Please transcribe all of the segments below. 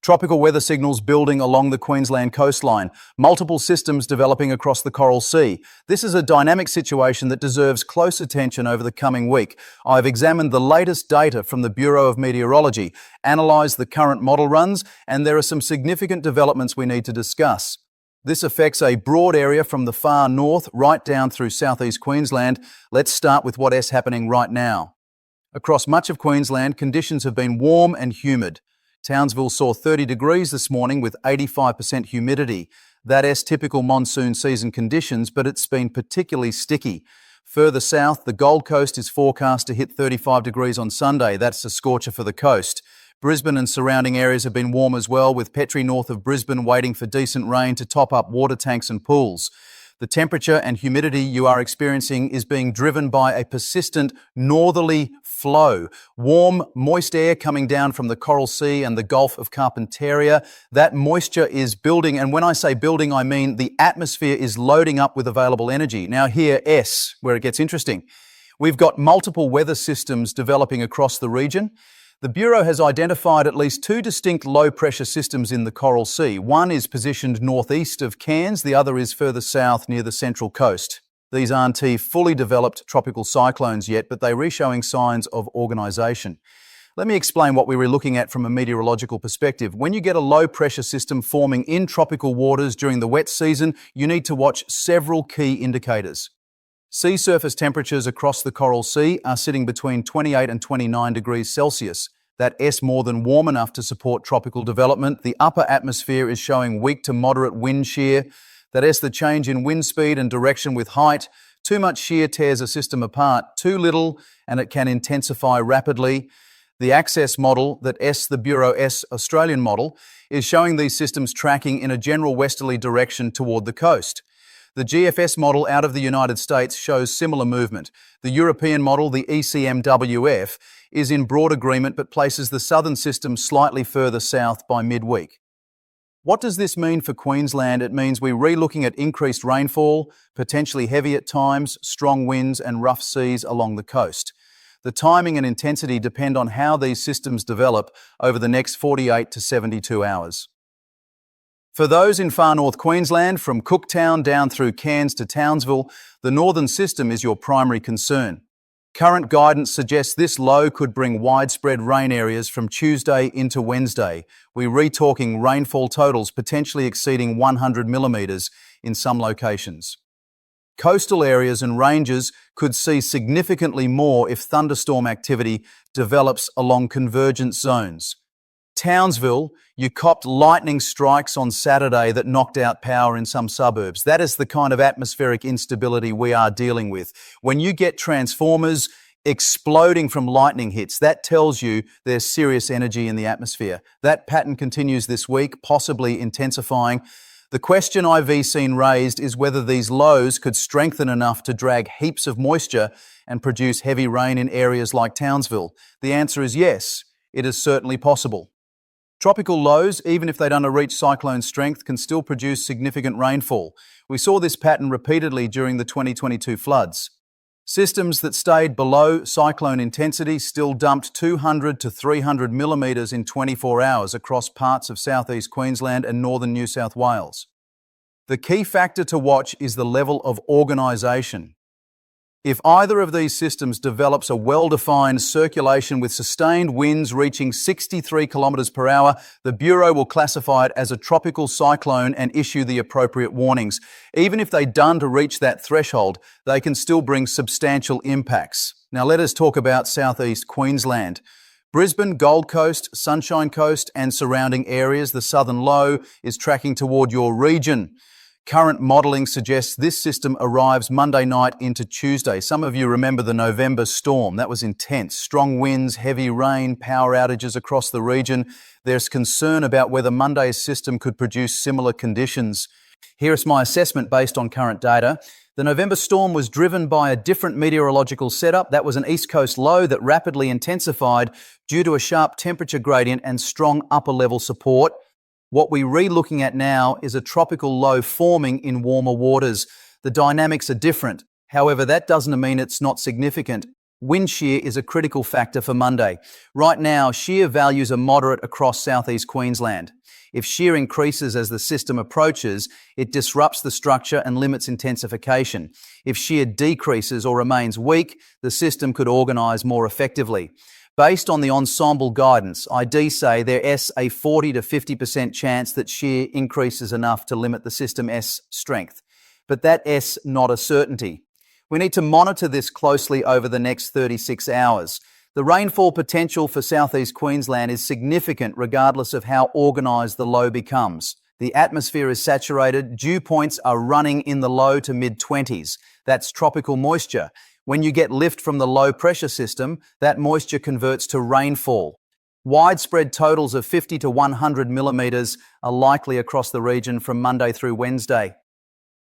Tropical weather signals building along the Queensland coastline, multiple systems developing across the Coral Sea. This is a dynamic situation that deserves close attention over the coming week. I've examined the latest data from the Bureau of Meteorology, analysed the current model runs, and there are some significant developments we need to discuss. This affects a broad area from the far north right down through South East Queensland. Let's start with what is happening right now. Across much of Queensland, conditions have been warm and humid. Townsville saw 30 degrees this morning with 85% humidity. That is typical monsoon season conditions, but it's been particularly sticky. Further south, the Gold Coast is forecast to hit 35 degrees on Sunday. That's a scorcher for the coast. Brisbane and surrounding areas have been warm as well, with Petrie north of Brisbane waiting for decent rain to top up water tanks and pools. The temperature and humidity you are experiencing is being driven by a persistent northerly flow. Warm, moist air coming down from the Coral Sea and the Gulf of Carpentaria. That moisture is building, and when I say building, I mean the atmosphere is loading up with available energy. Now here, S, where it gets interesting. We've got multiple weather systems developing across the region. The Bureau has identified at least two distinct low-pressure systems in the Coral Sea. One is positioned northeast of Cairns, the other is further south near the Central Coast. These aren't fully developed tropical cyclones yet, but they're showing signs of organisation. Let me explain what we were looking at from a meteorological perspective. When you get a low-pressure system forming in tropical waters during the wet season, you need to watch several key indicators. Sea surface temperatures across the Coral Sea are sitting between 28 and 29 degrees Celsius. That S more than warm enough to support tropical development. The upper atmosphere is showing weak to moderate wind shear. That S, the change in wind speed and direction with height. Too much shear tears a system apart. Too little and it can intensify rapidly. The Access model, that S, the Bureau S Australian model, is showing these systems tracking in a general westerly direction toward the coast. The GFS model out of the United States shows similar movement. The European model, the ECMWF, is in broad agreement but places the southern system slightly further south by midweek. What does this mean for Queensland? It means we're re-looking at increased rainfall, potentially heavy at times, strong winds and rough seas along the coast. The timing and intensity depend on how these systems develop over the next 48 to 72 hours. For those in far north Queensland, from Cooktown down through Cairns to Townsville, the northern system is your primary concern. Current guidance suggests this low could bring widespread rain areas from Tuesday into Wednesday. We're re-talking rainfall totals potentially exceeding 100 millimetres in some locations. Coastal areas and ranges could see significantly more if thunderstorm activity develops along convergence zones. Townsville, you copped lightning strikes on Saturday that knocked out power in some suburbs. That is the kind of atmospheric instability we are dealing with. When you get transformers exploding from lightning hits, that tells you there's serious energy in the atmosphere. That pattern continues this week, possibly intensifying. The question I've seen raised is whether these lows could strengthen enough to drag heaps of moisture and produce heavy rain in areas like Townsville. The answer is yes, it is certainly possible. Tropical lows, even if they don't reach cyclone strength, can still produce significant rainfall. We saw this pattern repeatedly during the 2022 floods. Systems that stayed below cyclone intensity still dumped 200 to 300 millimetres in 24 hours across parts of southeast Queensland and northern New South Wales. The key factor to watch is the level of organisation. If either of these systems develops a well-defined circulation with sustained winds reaching 63 kilometres per hour, the Bureau will classify it as a tropical cyclone and issue the appropriate warnings. Even if they don't reach that threshold, they can still bring substantial impacts. Now let us talk about southeast Queensland. Brisbane, Gold Coast, Sunshine Coast and surrounding areas, the southern low is tracking toward your region. Current modelling suggests this system arrives Monday night into Tuesday. Some of you remember the November storm. That was intense. Strong winds, heavy rain, power outages across the region. There's concern about whether Monday's system could produce similar conditions. Here is my assessment based on current data. The November storm was driven by a different meteorological setup. That was an east coast low that rapidly intensified due to a sharp temperature gradient and strong upper level support. What we're re-looking at now is a tropical low forming in warmer waters. The dynamics are different. However, that doesn't mean it's not significant. Wind shear is a critical factor for Monday. Right now, shear values are moderate across South East Queensland. If shear increases as the system approaches, it disrupts the structure and limits intensification. If shear decreases or remains weak, the system could organise more effectively. Based on the ensemble guidance, ID say there's a 40 to 50% chance that shear increases enough to limit the system's strength. But that's not a certainty. We need to monitor this closely over the next 36 hours. The rainfall potential for southeast Queensland is significant regardless of how organised the low becomes. The atmosphere is saturated, dew points are running in the low to mid-20s. That's tropical moisture. When you get lift from the low pressure system, that moisture converts to rainfall. Widespread totals of 50 to 100 millimetres are likely across the region from Monday through Wednesday.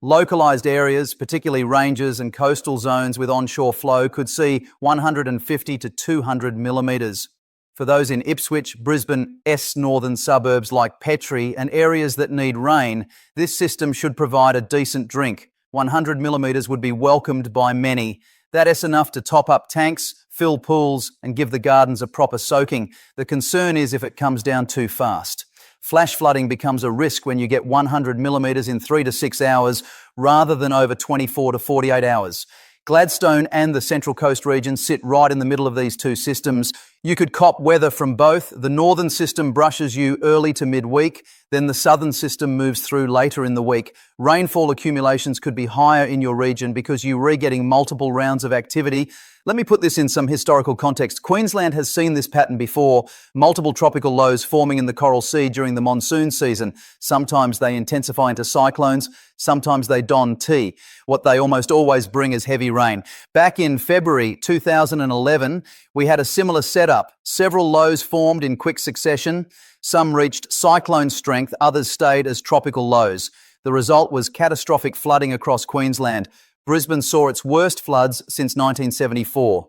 Localised areas, particularly ranges and coastal zones with onshore flow, could see 150 to 200 millimetres. For those in Ipswich, Brisbane's northern suburbs like Petrie and areas that need rain, this system should provide a decent drink. 100 millimetres would be welcomed by many. That's enough to top up tanks, fill pools and give the gardens a proper soaking. The concern is if it comes down too fast. Flash flooding becomes a risk when you get 100 millimetres in 3 to 6 hours rather than over 24 to 48 hours. Gladstone and the Central Coast region sit right in the middle of these two systems. You could cop weather from both. The northern system brushes you early to midweek, then the southern system moves through later in the week. Rainfall accumulations could be higher in your region because you're getting multiple rounds of activity. Let me put this in some historical context. Queensland has seen this pattern before, multiple tropical lows forming in the Coral Sea during the monsoon season. Sometimes they intensify into cyclones, sometimes they don T. What they almost always bring is heavy rain. Back in February 2011, we had a similar setup. Several lows formed in quick succession. Some reached cyclone strength, others stayed as tropical lows. The result was catastrophic flooding across Queensland. Brisbane saw its worst floods since 1974.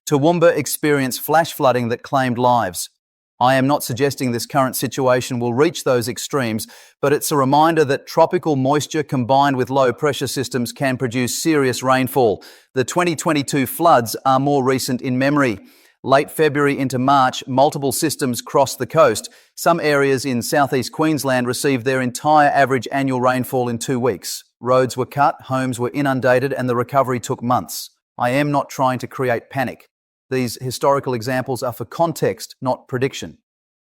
Toowoomba experienced flash flooding that claimed lives. I am not suggesting this current situation will reach those extremes, but it's a reminder that tropical moisture combined with low pressure systems can produce serious rainfall. The 2022 floods are more recent in memory. Late February into March, multiple systems crossed the coast. Some areas in southeast Queensland received their entire average annual rainfall in 2 weeks. Roads were cut, homes were inundated, and the recovery took months. I am not trying to create panic. These historical examples are for context, not prediction.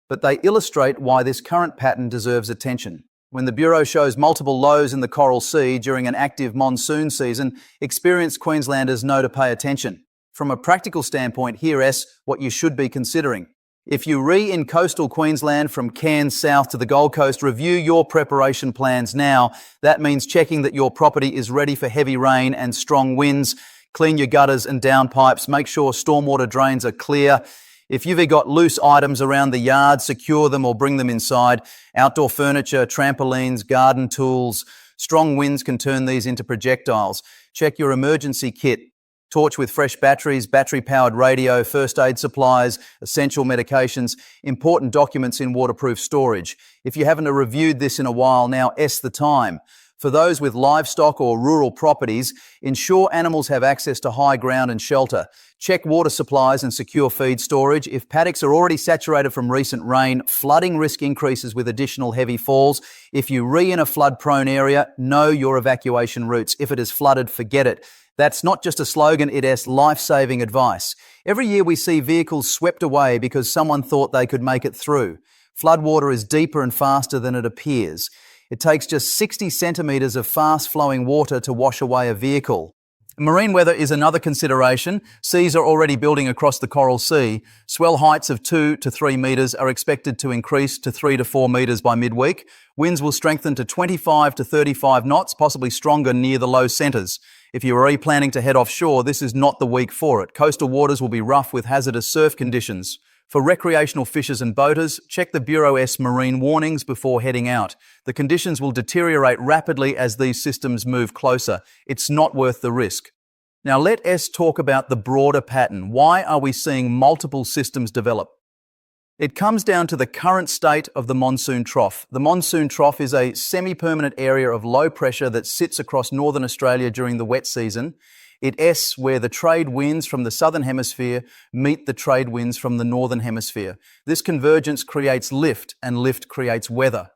But they illustrate why this current pattern deserves attention. When the Bureau shows multiple lows in the Coral Sea during an active monsoon season, experienced Queenslanders know to pay attention. From a practical standpoint, here's what you should be considering. If you're in coastal Queensland from Cairns south to the Gold Coast, review your preparation plans now. That means checking that your property is ready for heavy rain and strong winds. Clean your gutters and downpipes. Make sure stormwater drains are clear. If you've got loose items around the yard, secure them or bring them inside. Outdoor furniture, trampolines, garden tools. Strong winds can turn these into projectiles. Check your emergency kit. Torch with fresh batteries, battery-powered radio, first aid supplies, essential medications, important documents in waterproof storage. If you haven't reviewed this in a while, now's the time. For those with livestock or rural properties, ensure animals have access to high ground and shelter. Check water supplies and secure feed storage. If paddocks are already saturated from recent rain, flooding risk increases with additional heavy falls. If you're in a flood-prone area, know your evacuation routes. If it is flooded, forget it. That's not just a slogan, it is life-saving advice. Every year we see vehicles swept away because someone thought they could make it through. Floodwater is deeper and faster than it appears. It takes just 60 centimetres of fast-flowing water to wash away a vehicle. Marine weather is another consideration. Seas are already building across the Coral Sea. Swell heights of 2 to 3 metres are expected to increase to 3 to 4 metres by midweek. Winds will strengthen to 25 to 35 knots, possibly stronger near the low centres. If you are planning to head offshore, this is not the week for it. Coastal waters will be rough with hazardous surf conditions. For recreational fishers and boaters, check the Bureau's marine warnings before heading out. The conditions will deteriorate rapidly as these systems move closer. It's not worth the risk. Now let's talk about the broader pattern. Why are we seeing multiple systems develop? It comes down to the current state of the monsoon trough. The monsoon trough is a semi-permanent area of low pressure that sits across northern Australia during the wet season. It S where the trade winds from the southern hemisphere meet the trade winds from the northern hemisphere. This convergence creates lift, and lift creates weather.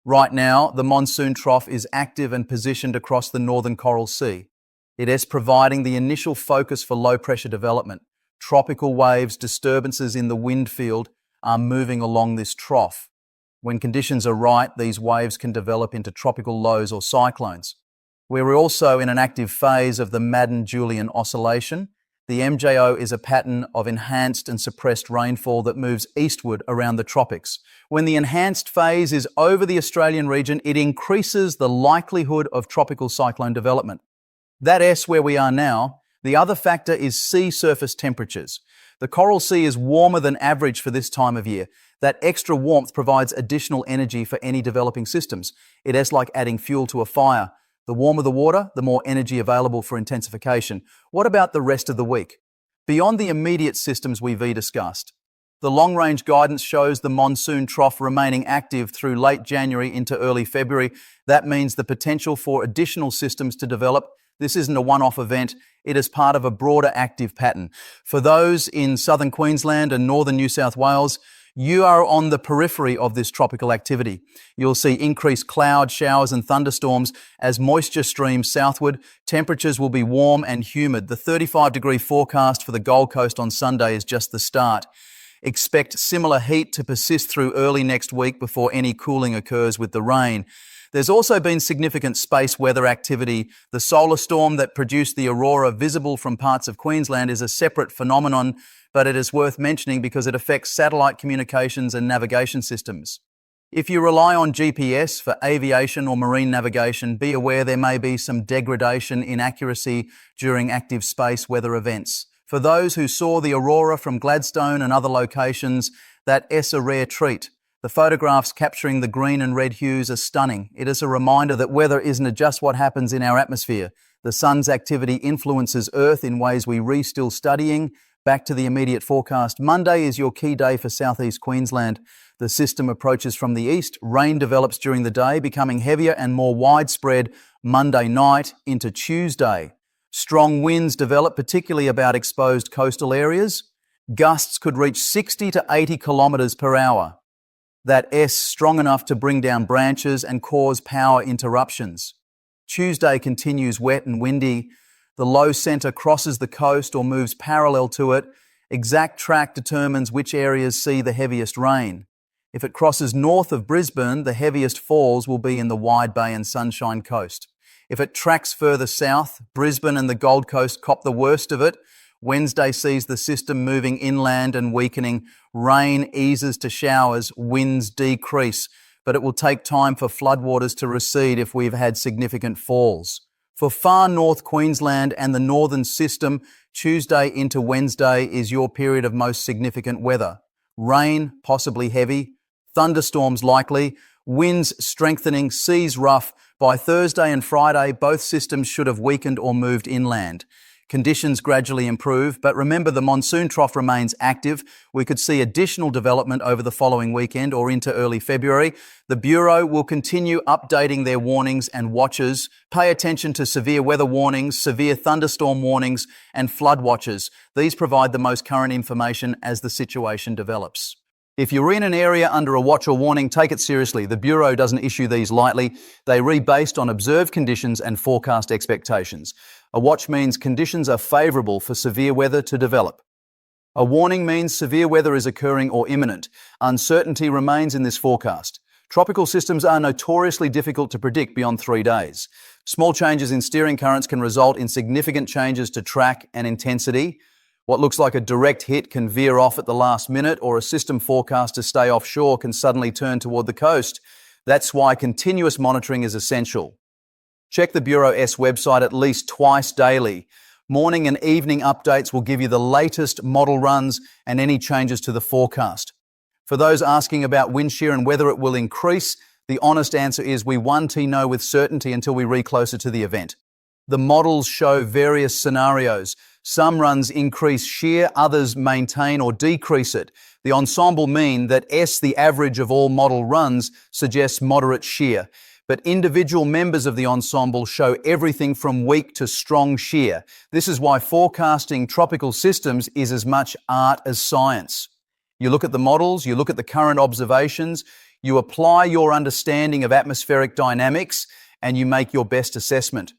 Right now, the monsoon trough is active and positioned across the northern Coral Sea. It is providing the initial focus for low-pressure development. Tropical waves, disturbances in the wind field are moving along this trough. When conditions are right, these waves can develop into tropical lows or cyclones. We're also in an active phase of the Madden-Julian oscillation. The MJO is a pattern of enhanced and suppressed rainfall that moves eastward around the tropics. When the enhanced phase is over the Australian region, it increases the likelihood of tropical cyclone development. That S where we are now. The other factor is sea surface temperatures. The Coral Sea is warmer than average for this time of year. That extra warmth provides additional energy for any developing systems. It is like adding fuel to a fire. The warmer the water, the more energy available for intensification. What about the rest of the week? Beyond the immediate systems we've discussed, the long-range guidance shows the monsoon trough remaining active through late January into early February. That means the potential for additional systems to develop. This isn't a one-off event, it is part of a broader active pattern. For those in southern Queensland and northern New South Wales, you are on the periphery of this tropical activity. You'll see increased cloud, showers and thunderstorms as moisture streams southward. Temperatures will be warm and humid. The 35-degree forecast for the Gold Coast on Sunday is just the start. Expect similar heat to persist through early next week before any cooling occurs with the rain. There's also been significant space weather activity. The solar storm that produced the aurora visible from parts of Queensland is a separate phenomenon, but it is worth mentioning because it affects satellite communications and navigation systems. If you rely on GPS for aviation or marine navigation, be aware there may be some degradation in accuracy during active space weather events. For those who saw the aurora from Gladstone and other locations, that is a rare treat. The photographs capturing the green and red hues are stunning. It is a reminder that weather isn't just what happens in our atmosphere. The sun's activity influences Earth in ways we're still studying. Back to the immediate forecast. Monday is your key day for South East Queensland. The system approaches from the east. Rain develops during the day, becoming heavier and more widespread Monday night into Tuesday. Strong winds develop, particularly about exposed coastal areas. Gusts could reach 60 to 80 kilometres per hour. That S strong enough to bring down branches and cause power interruptions. Tuesday continues wet and windy. The low centre crosses the coast or moves parallel to it. Exact track determines which areas see the heaviest rain. If it crosses north of Brisbane, the heaviest falls will be in the Wide Bay and Sunshine Coast. If it tracks further south, Brisbane and the Gold Coast cop the worst of it. Wednesday sees the system moving inland and weakening. Rain eases to showers, winds decrease, but it will take time for floodwaters to recede if we've had significant falls. For far north Queensland and the northern system, Tuesday into Wednesday is your period of most significant weather. Rain, possibly heavy, thunderstorms likely, winds strengthening, seas rough. By Thursday and Friday, both systems should have weakened or moved inland. Conditions gradually improve, but remember the monsoon trough remains active. We could see additional development over the following weekend or into early February. The Bureau will continue updating their warnings and watches. Pay attention to severe weather warnings, severe thunderstorm warnings, and flood watches. These provide the most current information as the situation develops. If you're in an area under a watch or warning, take it seriously. The Bureau doesn't issue these lightly. They rebased on observed conditions and forecast expectations. A watch means conditions are favourable for severe weather to develop. A warning means severe weather is occurring or imminent. Uncertainty remains in this forecast. Tropical systems are notoriously difficult to predict beyond 3 days. Small changes in steering currents can result in significant changes to track and intensity. What looks like a direct hit can veer off at the last minute, or a system forecast to stay offshore can suddenly turn toward the coast. That's why continuous monitoring is essential. Check the Bureau's website at least twice daily. Morning and evening updates will give you the latest model runs and any changes to the forecast. For those asking about wind shear and whether it will increase, the honest answer is we won't know with certainty until we read closer to the event. The models show various scenarios. Some runs increase shear, others maintain or decrease it. The ensemble mean that S, the average of all model runs, suggests moderate shear. but individual members of the ensemble show everything from weak to strong shear. This is why forecasting tropical systems is as much art as science. You look at the models, you look at the current observations, you apply your understanding of atmospheric dynamics, and you make your best assessment.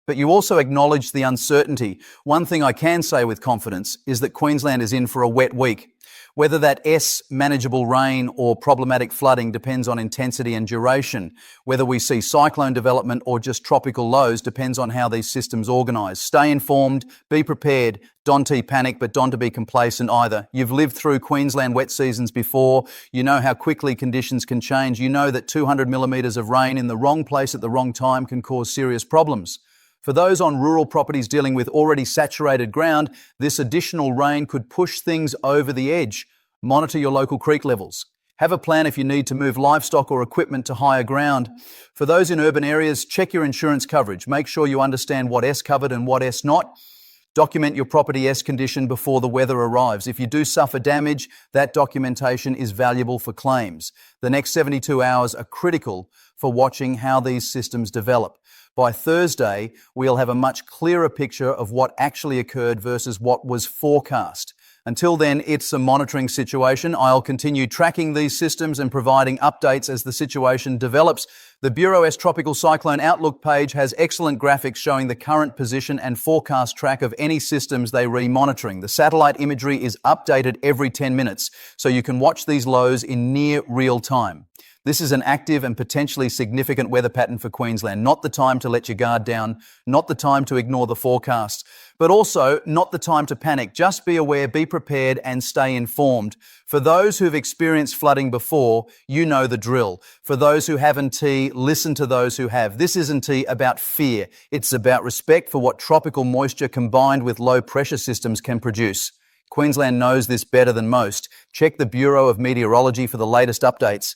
But you also acknowledge the uncertainty. One thing I can say with confidence is that Queensland is in for a wet week. Whether that manageable rain or problematic flooding depends on intensity and duration. Whether we see cyclone development or just tropical lows depends on how these systems organise. Stay informed, be prepared, don't panic, but don't be complacent either. You've lived through Queensland wet seasons before. You know how quickly conditions can change. You know that 200 millimetres of rain in the wrong place at the wrong time can cause serious problems. For those on rural properties dealing with already saturated ground, this additional rain could push things over the edge. Monitor your local creek levels. Have a plan if you need to move livestock or equipment to higher ground. For those in urban areas, check your insurance coverage. Make sure you understand what S covered and what S not. Document your property S condition before the weather arrives. If you do suffer damage, that documentation is valuable for claims. The next 72 hours are critical for watching how these systems develop. By Thursday, we'll have a much clearer picture of what actually occurred versus what was forecast. Until then, it's a monitoring situation. I'll continue tracking these systems and providing updates as the situation develops. The Bureau's Tropical Cyclone Outlook page has excellent graphics showing the current position and forecast track of any systems they're re-monitoring. The satellite imagery is updated every 10 minutes, so you can watch these lows in near real time. This is an active and potentially significant weather pattern for Queensland. Not the time to let your guard down, not the time to ignore the forecasts, but also not the time to panic. Just be aware, be prepared, and stay informed. For those who've experienced flooding before, you know the drill. For those who haven't, listen to those who have. This isn't about fear. It's about respect for what tropical moisture combined with low pressure systems can produce. Queensland knows this better than most. Check the Bureau of Meteorology for the latest updates.